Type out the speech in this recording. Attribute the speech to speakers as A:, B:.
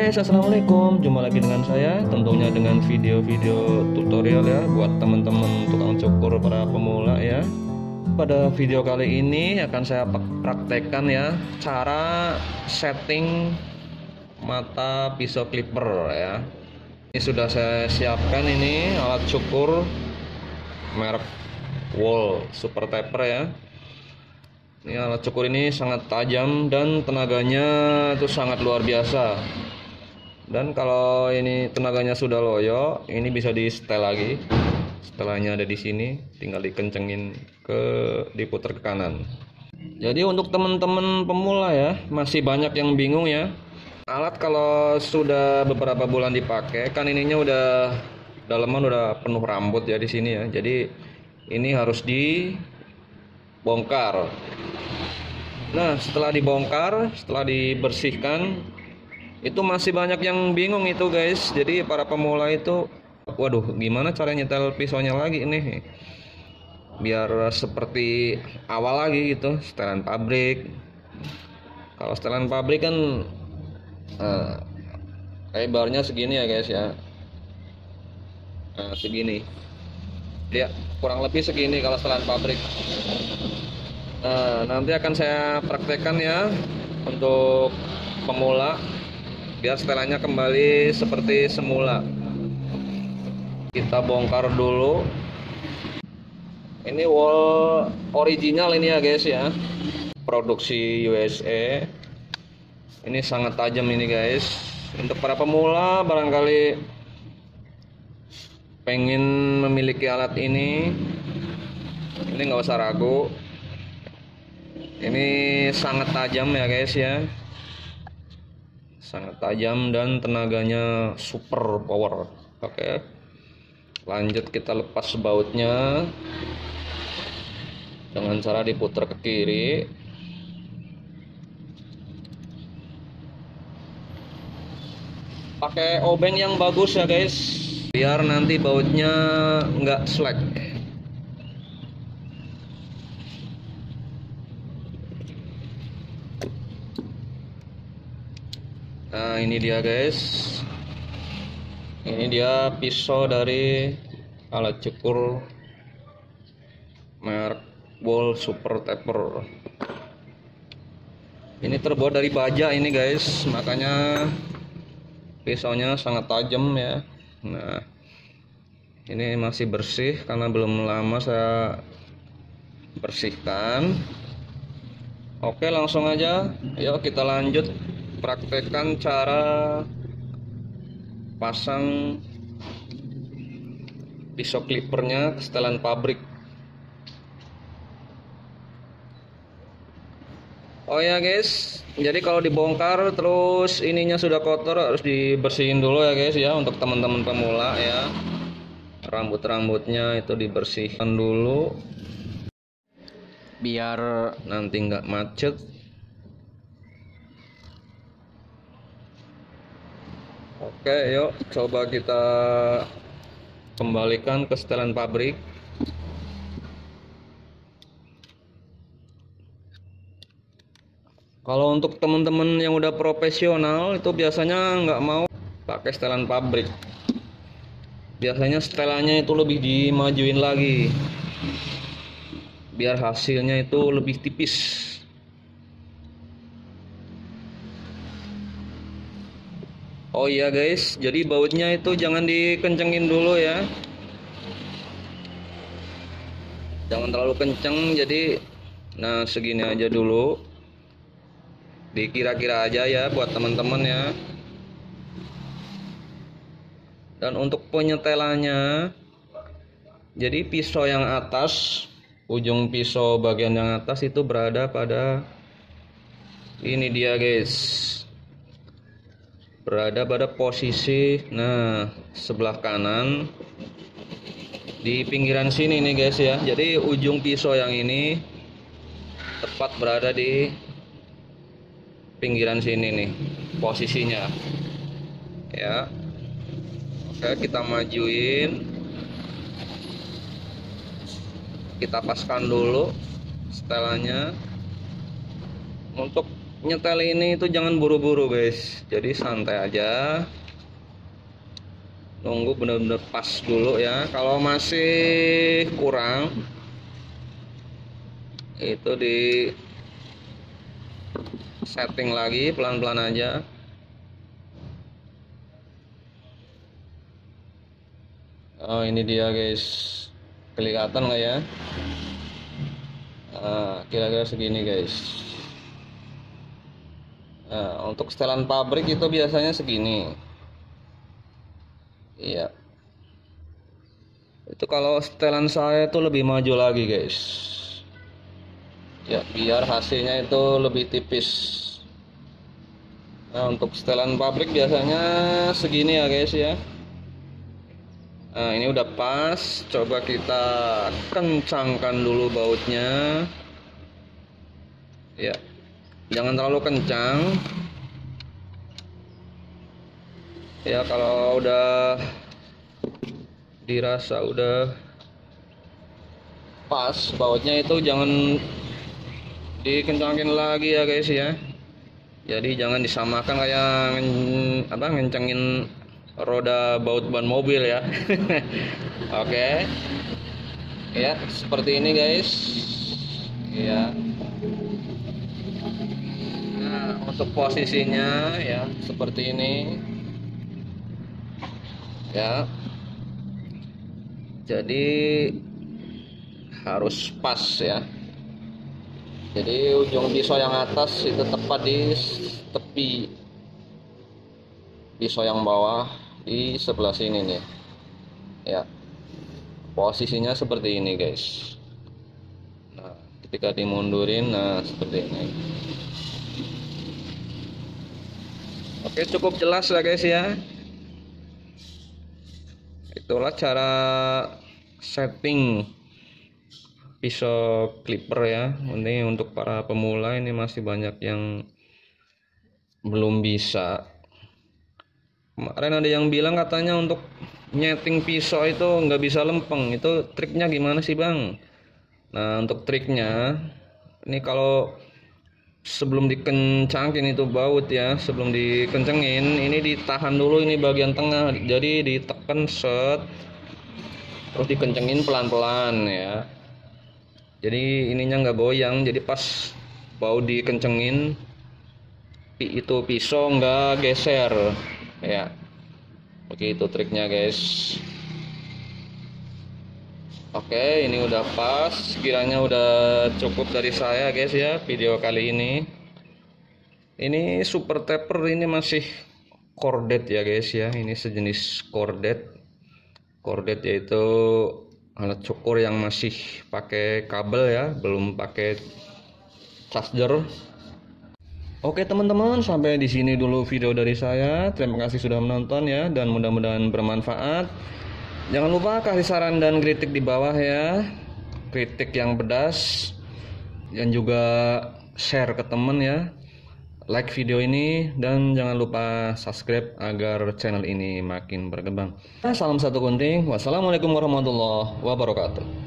A: guys, assalamualaikum. Jumpa lagi dengan saya, tentunya dengan video-video tutorial ya buat teman-teman tukang cukur para pemula ya. Pada video kali ini akan saya praktekkan ya cara setting mata pisau clipper ya. Ini sudah saya siapkan ini alat cukur merek Wahl Super Taper ya. Ini alat cukur ini sangat tajam dan tenaganya itu sangat luar biasa. Dan kalau ini tenaganya sudah loyo, ini bisa di setel lagi. Setelannya ada di sini, tinggal dikencengin diputar ke kanan. Jadi untuk teman-teman pemula ya, masih banyak yang bingung ya. Alat kalau sudah beberapa bulan dipakai, kan ininya udah daleman udah penuh rambut ya di sini ya. Jadi ini harus dibongkar. Nah, setelah dibongkar, setelah dibersihkan, itu masih banyak yang bingung itu guys. Jadi para pemula itu, waduh, gimana cara nyetel pisaunya lagi nih biar seperti awal lagi gitu, setelan pabrik. Kalau setelan pabrik kan lebarnya segini ya guys ya, segini dia, kurang lebih segini kalau setelan pabrik. Nanti akan saya praktekkan ya untuk pemula biar setelannya kembali seperti semula. Kita bongkar dulu. Ini Wahl original ini ya guys ya, produksi USA. Ini sangat tajam ini guys. Untuk para pemula barangkali pengen memiliki alat ini nggak usah ragu. Ini sangat tajam ya guys ya, sangat tajam dan tenaganya super power. Oke, lanjut kita lepas bautnya dengan cara diputar ke kiri. Pakai obeng yang bagus ya guys, biar nanti bautnya nggak slack. Nah ini dia guys, ini dia pisau dari alat cukur merek Wahl Super Taper. Ini terbuat dari baja ini guys, makanya pisaunya sangat tajam ya. Nah ini masih bersih karena belum lama saya bersihkan. Oke, langsung aja yuk kita lanjut praktekkan cara pasang pisau clippernya ke setelan pabrik. Oh ya guys, jadi kalau dibongkar terus ininya sudah kotor harus dibersihin dulu ya guys ya. Untuk teman-teman pemula ya, rambut-rambutnya itu dibersihkan dulu biar nanti nggak macet. Oke, yuk coba kita kembalikan ke setelan pabrik. Kalau untuk teman-teman yang udah profesional itu biasanya nggak mau pakai setelan pabrik. Biasanya setelannya itu lebih dimajuin lagi biar hasilnya itu lebih tipis. Oh iya guys, jadi bautnya itu jangan dikencengin dulu ya, jangan terlalu kenceng. Jadi nah segini aja dulu, dikira-kira aja ya buat teman-teman ya. Dan untuk penyetelannya, jadi pisau yang atas, ujung pisau bagian yang atas itu berada pada ini dia guys, berada pada posisi sebelah kanan di pinggiran sini nih guys ya. Jadi ujung pisau yang ini tepat berada di pinggiran sini nih posisinya ya. Oke, kita majuin, kita paskan dulu setelannya. Untuk nyetel ini itu jangan buru-buru guys, jadi santai aja, nunggu bener-bener pas dulu ya. Kalau masih kurang itu di setting lagi pelan-pelan aja. Oh ini dia guys, kelihatan nggak ya? Kira-kira segini guys. Nah, untuk setelan pabrik itu biasanya segini. Iya. Itu kalau setelan saya itu lebih maju lagi guys. Ya, biar hasilnya itu lebih tipis. Nah, untuk setelan pabrik biasanya segini ya guys ya. Nah, ini udah pas. Coba kita kencangkan dulu bautnya. Ya. Jangan terlalu kencang. Ya, kalau udah dirasa udah pas bautnya itu jangan dikencangin lagi ya guys ya. Jadi jangan disamakan kayak ngencengin roda baut ban mobil ya. Oke. Ya, seperti ini guys. Ya. Nah, untuk posisinya ya seperti ini. Ya. Jadi harus pas ya. Jadi ujung pisau yang atas itu tepat di tepi pisau yang bawah di sebelah sini nih. Ya. Posisinya seperti ini guys. Nah, ketika dimundurin nah seperti ini. Oke, cukup jelas ya guys ya. Itulah cara setting pisau clipper ya. Ini untuk para pemula, ini masih banyak yang belum bisa. Kemarin ada yang bilang katanya untuk nyeting pisau itu nggak bisa lempeng. Itu triknya gimana sih bang? Nah, untuk triknya ini kalau sebelum dikencangin itu baut ya, sebelum dikencengin ini ditahan dulu ini bagian tengah, jadi ditekan set, terus dikencengin pelan-pelan ya, jadi ininya nggak goyang, jadi pas baut dikencengin itu pisau nggak geser ya. Begitu triknya guys. Oke, ini udah pas, kiranya udah cukup dari saya guys ya video kali ini. Ini super taper ini masih cordet ya guys ya, ini sejenis cordet. Cordet yaitu alat cukur yang masih pakai kabel ya, belum pakai charger. Oke teman-teman, sampai di sini dulu video dari saya. Terima kasih sudah menonton ya, dan mudah-mudahan bermanfaat. Jangan lupa kasih saran dan kritik di bawah ya, kritik yang pedas, dan juga share ke temen ya, like video ini, dan jangan lupa subscribe agar channel ini makin berkembang. Salam satu gunting, wassalamualaikum warahmatullahi wabarakatuh.